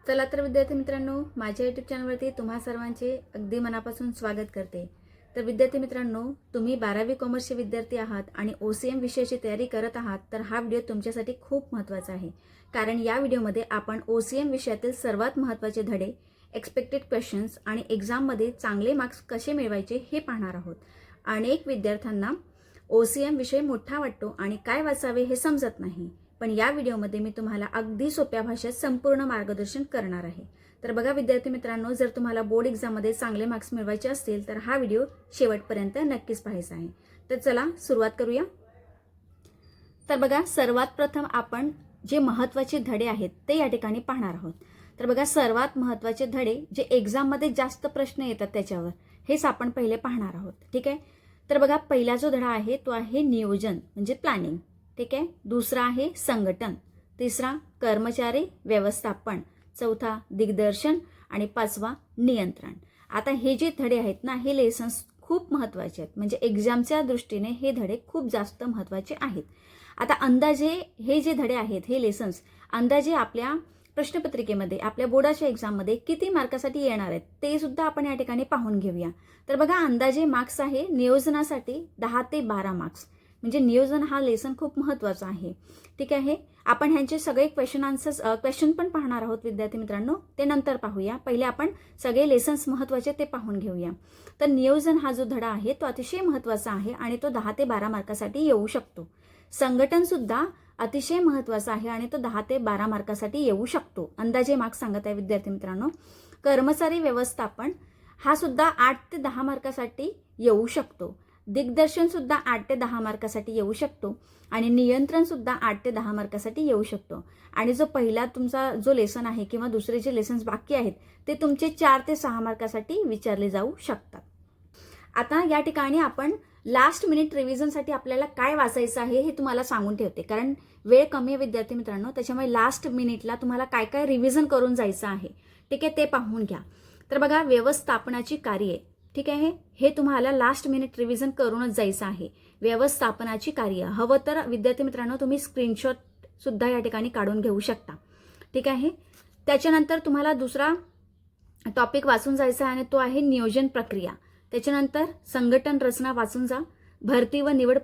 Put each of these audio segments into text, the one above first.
चला तर विद्यार्थी मित्रांनो, माझ्या यूट्यूब चॅनलवरती तुम्हा सर्वांचे अगदी मनापासून स्वागत करते। तर विद्यार्थी मित्रांनो, तुम्ही 12वी कॉमर्सचे विद्यार्थी आहात आणि OCM विषयाची तयारी करत आहात, तर हा व्हिडिओ तुमच्यासाठी खूप महत्त्वाचा आहे। कारण या व्हिडिओमध्ये आपण OCM विषयातील सर्वात महत्त्वाचे धडे, एक्सपेक्टेड क्वेश्चन्स आणि एक्झाममध्ये चांगले मार्क्स कसे मिळवायचे हे पाहणार आहोत। अनेक विद्यार्थ्यांना OCM विषय मोठा वाटतो आणि काय वाचावे हे समजत नाही, पण या व्हिडिओमध्ये मी तुम्हाला अगदी सोप्या भाषेत संपूर्ण मार्गदर्शन करणार आहे। तर बघा विद्यार्थी मित्रांनो, जर तुम्हाला बोर्ड एक्झाममध्ये चांगले मार्क्स मिळवायचे असतील तर हा व्हिडिओ शेवटपर्यंत नक्कीच पाहायचा आहे। तर चला सुरुवात करूया। तर बघा, सर्वात प्रथम आपण जे महत्त्वाचे धडे आहेत ते या ठिकाणी पाहणार आहोत। तर बघा, सर्वात महत्त्वाचे धडे जे एक्झाममध्ये जास्त प्रश्न येतात त्याच्यावर हेच आपण पहिले पाहणार आहोत। ठीक आहे। तर बघा, पहिला जो धडा आहे तो आहे नियोजन म्हणजे प्लॅनिंग। ठीक आहे। दुसरा आहे संघटन, तिसरा कर्मचारी व्यवस्थापन, चौथा दिग्दर्शन आणि पाचवा नियंत्रण। आता हे जे धडे आहेत ना, हे लेसन्स खूप महत्त्वाचे आहेत, म्हणजे एक्झामच्या दृष्टीने हे धडे खूप जास्त महत्त्वाचे आहेत। आता अंदाजे हे जे धडे आहेत, हे लेसन्स अंदाजे आपल्या प्रश्नपत्रिकेमध्ये, आपल्या बोर्डाच्या एक्झाममध्ये किती मार्कासाठी येणार आहेत ते सुद्धा आपण या ठिकाणी पाहून घेऊया। तर बघा, अंदाजे मार्क्स आहे नियोजनासाठी 10 ते 12 मार्क्स, म्हणजे नियोजन हा लेसन खूप महत्त्वाचा आहे। ठीक आहे। आपण ह्यांचे सगळे क्वेश्चन पण पाहणार आहोत विद्यार्थी मित्रांनो, ते नंतर पाहूया। पहिले आपण सगळे लेसन्स महत्त्वाचे ते पाहून घेऊया। तर नियोजन हा जो धडा आहे तो अतिशय महत्त्वाचा आहे आणि तो 10 ते 12 मार्कासाठी येऊ शकतो। संघटन सुद्धा अतिशय महत्त्वाचा आहे आणि तो 10 ते 12 मार्कासाठी येऊ शकतो, अंदाजे मार्क्स सांगत आहे विद्यार्थी मित्रांनो। कर्मचारी व्यवस्थापन हा सुद्धा 8 ते 10 मार्कासाठी येऊ शकतो। दिग्दर्शन सुद्धा 8 ते 10 मार्कासाठी येऊ शकतो आणि नियंत्रण सुद्धा 8 ते 10 मार्कासाठी येऊ शकतो। आणि जो पहिला तुमचा जो लेसन आहे किंवा दुसरे जे लेसन्स बाकी आहेत ते तुमचे 4 ते 6 मार्कासाठी विचारले जाऊ शकतात। आता या ठिकाणी आपण लास्ट मिनिट रिव्हिजनसाठी आपल्याला काय वाचायचं आहे हे तुम्हाला सांगून ठेवते, कारण वेळ कमी आहे विद्यार्थी मित्रांनो, त्याच्यामुळे लास्ट मिनिटला तुम्हाला काय काय रिव्हिजन करून जायचं आहे। ठीक आहे, ते पाहून घ्या। तर बघा, व्यवस्थापनाची कार्ये, ठीक आहे, हे तुम्हाला लास्ट मिनिट रिव्हिजन करूनच जायचं आहे। व्यवस्थापनाची कार्य हवं तर विद्यार्थी मित्रांनो तुम्ही स्क्रीनशॉट सुद्धा या ठिकाणी काढून घेऊ शकता। ठीक आहे। त्याच्यानंतर तुम्हाला दुसरा टॉपिक वाचून जायचा आहे आणि तो आहे नियोजन प्रक्रिया। त्याच्यानंतर संघटन रचना वाचून जा, भरती व निवड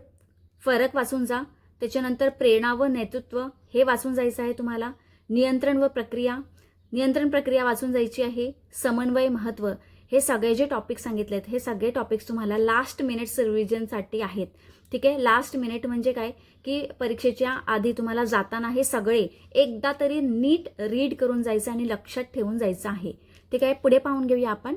फरक वाचून जा, त्याच्यानंतर प्रेरणा व नेतृत्व हे वाचून जायचं आहे तुम्हाला। नियंत्रण प्रक्रिया वाचून जायची आहे। समन्वय महत्त्व, हे सगळे जे टॉपिक सांगितलेत हे सगळे टॉपिक्स तुम्हाला लास्ट मिनिट्स रिव्हिजनसाठी आहेत। ठीक आहे। लास्ट मिनिट म्हणजे काय की परीक्षेच्या आधी तुम्हाला जाताना हे सगळे एकदा तरी नीट रीड करून जायचं आणि लक्षात ठेवून जायचं आहे। ठीक आहे। पुढे पाहून घेऊया आपण।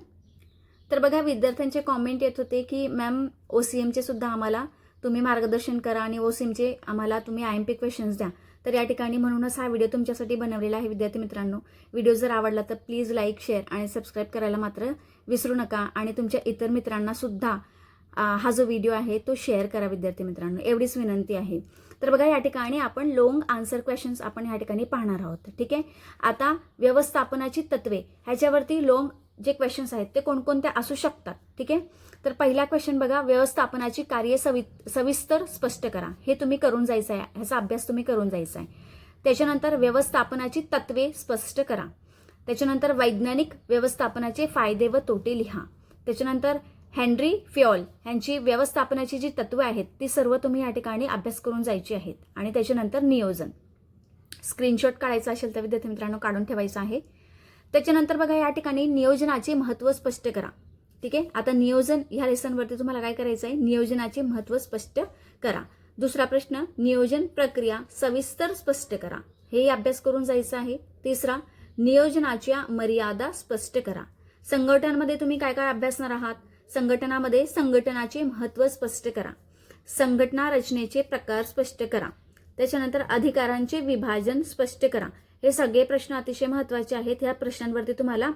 तर बघा, विद्यार्थ्यांचे कॉमेंट येत होते की मॅम OCMचे सुद्धा आम्हाला तुम्ही मार्गदर्शन करा आणि OCMचे आम्हाला तुम्ही IMP क्वेश्चन्स द्या। तर या ठिकाणी म्हणूनच हा व्हिडिओ तुमच्यासाठी बनवलेला आहे विद्यार्थी मित्रांनो। व्हिडिओ जर आवडला तर प्लीज लाईक, शेअर आणि सबस्क्राईब करायला मात्र विसरू नका आणि तुमच्या इतर मित्रांना सुद्धा हा जो व्हिडिओ आहे तो शेअर करा विद्यार्थी मित्रांनो, एवढीच विनंती आहे। तर बघा, या ठिकाणी आपण लॉंग आन्सर क्वेश्चन्स आपण या ठिकाणी पाहणार आहोत। ठीक आहे। आता व्यवस्थापनाची तत्वे ह्याच्यावरती लॉंग जे क्वेश्चन्स आहेत ते कोणकोणते असू शकतात। ठीक आहे। तर पहिला क्वेश्चन बघा, व्यवस्थापनाची कार्य सविस्तर स्पष्ट करा, हे तुम्ही करून जायचं आहे, ह्याचा अभ्यास तुम्ही करून जायचा आहे। त्याच्यानंतर व्यवस्थापनाची तत्वे स्पष्ट करा, त्याच्यानंतर वैज्ञानिक व्यवस्थापनाचे फायदे व तोटे लिहा, त्याच्यानंतर हेनरी फ्योल यांची व्यवस्थापनाची जी तत्वे आहेत ती सर्व तुम्ही या ठिकाणी अभ्यास करून जायची आहेत। आणि त्याच्यानंतर नियोजन, स्क्रीनशॉट काढायचा असेल तर विद्यार्थी मित्रांनो काढून ठेवायचं आहे। त्याच्यानंतर बघा, या ठिकाणी नियोजनाचे महत्त्व स्पष्ट करा। ठीक आहे। आता नियोजन ह्या लेसनवरती तुम्हाला काय करायचं आहे, नियोजनाचे महत्त्व स्पष्ट करा। दुसरा प्रश्न, नियोजन प्रक्रिया सविस्तर स्पष्ट करा, हे अभ्यास करून जायचं आहे। तिसरा, नियोजनाच्या मर्यादा स्पष्ट करा। संघटनामध्ये तुम्ही काय काय अभ्यासणार आहात, संघटनामध्ये संघटनाचे महत्त्व स्पष्ट करा, संघटना रचनेचे प्रकार स्पष्ट करा, त्याच्यानंतर अधिकारांचे विभाजन स्पष्ट करा। हे सगळे प्रश्न अतिशय महत्त्वाचे आहेत। ह्या प्रश्नांवरती तुम्हाला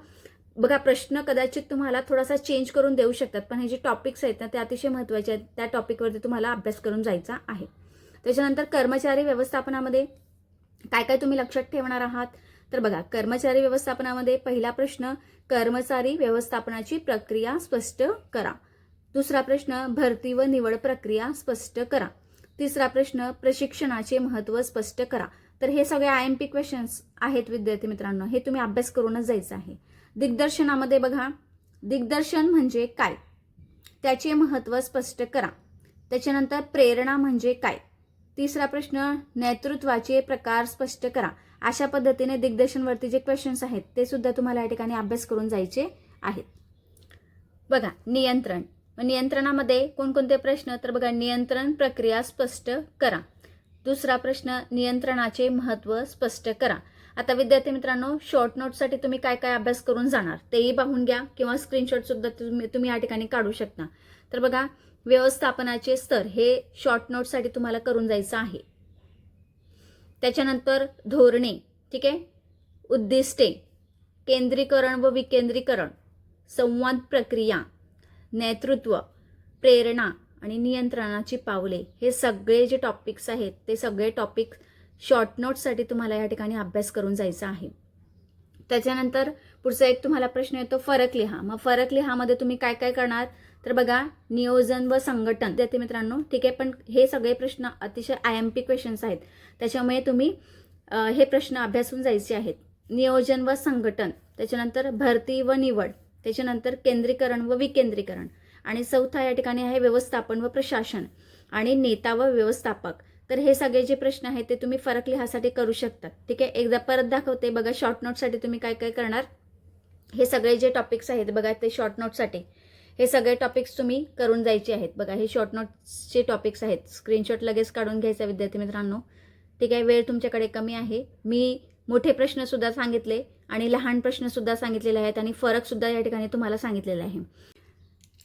बघा, प्रश्न कदाचित तुम्हाला थोडासा चेंज करून देऊ शकतात, पण हे जे टॉपिक्स आहेत ना ते अतिशय महत्त्वाचे आहेत, त्या टॉपिकवरती तुम्हाला अभ्यास करून जायचा आहे। त्याच्यानंतर कर्मचारी व्यवस्थापनामध्ये काय काय तुम्ही लक्षात ठेवणार आहात, तर बघा, कर्मचारी व्यवस्थापनामध्ये पहिला प्रश्न, कर्मचारी व्यवस्थापनाची प्रक्रिया स्पष्ट करा। दुसरा प्रश्न, भरती व निवड प्रक्रिया स्पष्ट करा। तिसरा प्रश्न, प्रशिक्षणाचे महत्त्व स्पष्ट करा। तर हे सगळे IMP क्वेश्चन्स आहेत विद्यार्थी मित्रांनो, हे तुम्ही अभ्यास करूनच जायचं आहे. दिग्दर्शनामध्ये बघा, दिग्दर्शन म्हणजे काय, त्याचे महत्त्व स्पष्ट करा. त्याच्यानंतर प्रेरणा म्हणजे काय. तिसरा प्रश्न, नेतृत्वाचे प्रकार स्पष्ट करा. अशा पद्धतीने दिग्दर्शनवरती जे क्वेश्चन्स आहेत ते सुद्धा तुम्हाला या ठिकाणी अभ्यास करून जायचे आहेत. बघा, नियंत्रण. नियंत्रणामध्ये कोणकोणते प्रश्न, तर बघा, नियंत्रण प्रक्रिया स्पष्ट करा. दुसरा प्रश्न, नियंत्रणाचे महत्त्व स्पष्ट करा. आता विद्यार्थी मित्रांनो, शॉर्ट नोटसाठी तुम्ही काय काय अभ्यास करून जाणार तेही पाहून घ्या, किंवा स्क्रीनशॉट सुद्धा तुम्ही या ठिकाणी काढू शकता. तर बघा, व्यवस्थापनाचे स्तर हे शॉर्ट नोटसाठी तुम्हाला करून जायचं आहे. त्याच्यानंतर धोरणे, ठीक आहे, उद्दिष्टे, केंद्रीकरण व विकेंद्रीकरण, संवाद प्रक्रिया, नेतृत्व, प्रेरणा आणि नियंत्रणाची पावले, हे सगळे जे टॉपिक्स आहेत ते सगळे टॉपिक शॉर्ट नोट्ससाठी तुम्हाला या ठिकाणी अभ्यास करून जायचा आहे. त्याच्यानंतर पुढचा एक तुम्हाला प्रश्न येतो, फरक लिहा. मग फरक लिहामध्ये तुम्ही काय काय करणार, तर बघा, नियोजन व संघटन. विद्यार्थी मित्रांनो, ठीक आहे, पण हे सगळे प्रश्न अतिशय IMP क्वेश्चन्स आहेत, त्याच्यामुळे तुम्ही हे प्रश्न अभ्यासून जायचे आहेत. नियोजन व संघटन, त्याच्यानंतर भरती व निवड, त्याच्यानंतर केंद्रीकरण व विकेंद्रीकरण, आणि चौथा या ठिकाणी आहे व्यवस्थापन व प्रशासन आणि नेता व व्यवस्थापक. तर हे सगळे जे प्रश्न आहेत ते तुम्ही फरक लिहासाठी करू शकता. ठीक आहे, एकदा परत दाखवते बघा, शॉर्ट नोटसाठी तुम्ही काय काय करणार. हे सगळे जे टॉपिक्स आहेत बघा, ते शॉर्ट नोटसाठी हे सगळे टॉपिक्स तुम्ही करून जायचे आहेत. बघा, हे शॉर्ट नोट्सचे टॉपिक्स आहेत. स्क्रीनशॉट लगेच काढून घ्यायचा विद्यार्थी मित्रांनो. ठीक आहे, वेळ तुमच्याकडे कमी आहे. मी मोठे प्रश्न सुद्धा सांगितले आणि लहान प्रश्न सुद्धा सांगितलेले आहेत, आणि फरक सुद्धा या ठिकाणी तुम्हाला सांगितलेला आहे.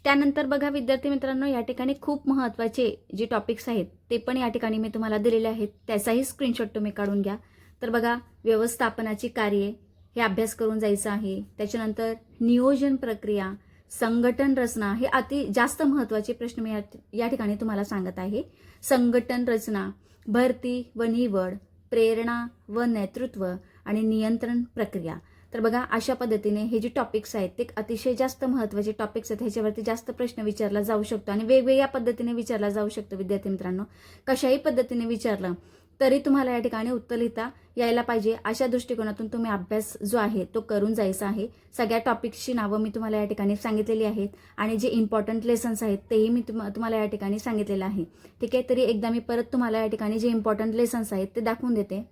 त्यानंतर बघा विद्यार्थी मित्रांनो, या ठिकाणी खूप महत्त्वाचे जे टॉपिक्स आहेत ते पण या ठिकाणी मी तुम्हाला दिलेले आहेत, त्याचाही स्क्रीनशॉट तुम्ही काढून घ्या. तर बघा, व्यवस्थापनाची कार्ये हे अभ्यास करून जायचं आहे. त्याच्यानंतर नियोजन प्रक्रिया, संघटन रचना, हे अति जास्त महत्त्वाचे प्रश्न मी या ठिकाणी तुम्हाला सांगत आहे. संघटन रचना, भरती व निवड, प्रेरणा व नेतृत्व आणि नियंत्रण प्रक्रिया. तर बघा, अशा पद्धतीने हे जे टॉपिक्स आहेत ते अतिशय जास्त महत्त्वाचे टॉपिक्स आहेत. ह्याच्यावरती जास्त प्रश्न विचारला जाऊ शकतो आणि वेगवेगळ्या पद्धतीने विचारला जाऊ शकतो. विद्यार्थी मित्रांनो, कशाही पद्धतीने विचारलं तरी तुम्हाला या ठिकाणी उत्तर लिहिता यायला पाहिजे, अशा दृष्टिकोनातून तुम्ही अभ्यास जो आहे तो करून जायचा आहे. सगळ्या टॉपिक्सची नावं मी तुम्हाला या ठिकाणी सांगितलेली आहेत, आणि जे इम्पॉर्टंट लेसन्स आहेत तेही मी तुम्हाला या ठिकाणी सांगितलेलं आहे. ठीक आहे, तरी एकदा मी परत तुम्हाला या ठिकाणी जे इम्पॉर्टंट लेसन्स आहेत ते दाखवून देते.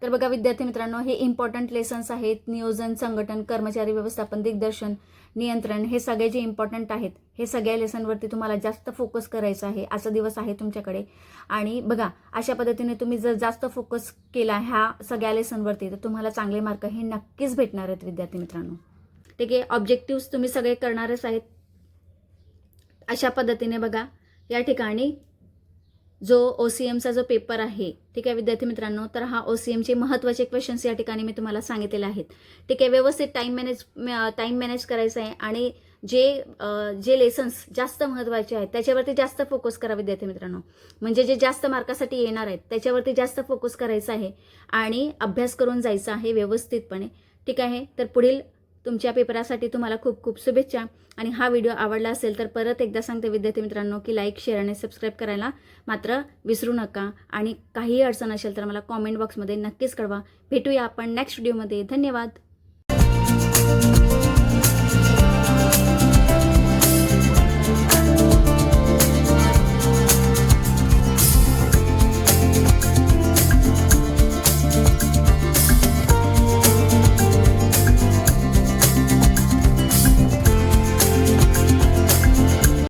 तर बघा विद्यार्थी मित्रांनो, हे इम्पॉर्टंट लेसन्स आहेत. नियोजन, संघटन, कर्मचारी व्यवस्थापन, दिग्दर्शन, नियंत्रण, हे सगळे जे इम्पॉर्टंट आहेत हे सगळ्या लेसनवरती तुम्हाला जास्त फोकस करायचा आहे. असा दिवस आहे तुमच्याकडे. आणि बघा, अशा पद्धतीने तुम्ही जर जास्त फोकस केला ह्या सगळ्या लेसनवरती तर तुम्हाला चांगले मार्क हे नक्कीच भेटणार आहेत विद्यार्थी मित्रांनो. ठीक आहे, ऑब्जेक्टिव्स तुम्ही सगळे करणारच आहेत. अशा पद्धतीने बघा, या ठिकाणी जो OCMचा जो पेपर आहे, ठीक आहे विद्यार्थी मित्रांनो, तर हा OCMचे महत्त्वाचे क्वेश्चन्स या ठिकाणी मी तुम्हाला सांगितलेले आहेत. ठीक आहे, व्यवस्थित टाईम मॅनेज करायचं आहे, आणि जे लेसन्स जास्त महत्त्वाचे आहेत त्याच्यावरती जास्त फोकस करा विद्यार्थी मित्रांनो. म्हणजे जे जास्त मार्कासाठी येणार आहेत त्याच्यावरती जास्त फोकस करायचा आहे आणि अभ्यास करून जायचा आहे व्यवस्थितपणे. ठीक आहे, तर पुढील तुमच्या पेपरासाठी तुम्हाला खूप खूप शुभेच्छा. आणि हा व्हिडिओ आवडला असेल तर परत एकदा सांगते विद्यार्थी मित्रांनो की लाईक, शेअर आणि सबस्क्राईब करायला मात्र विसरू नका. आणि काही अडचण असेल तर मला कॉमेंट बॉक्समध्ये नक्कीच कळवा. भेटूया आपण नेक्स्ट व्हिडिओमध्ये. धन्यवाद.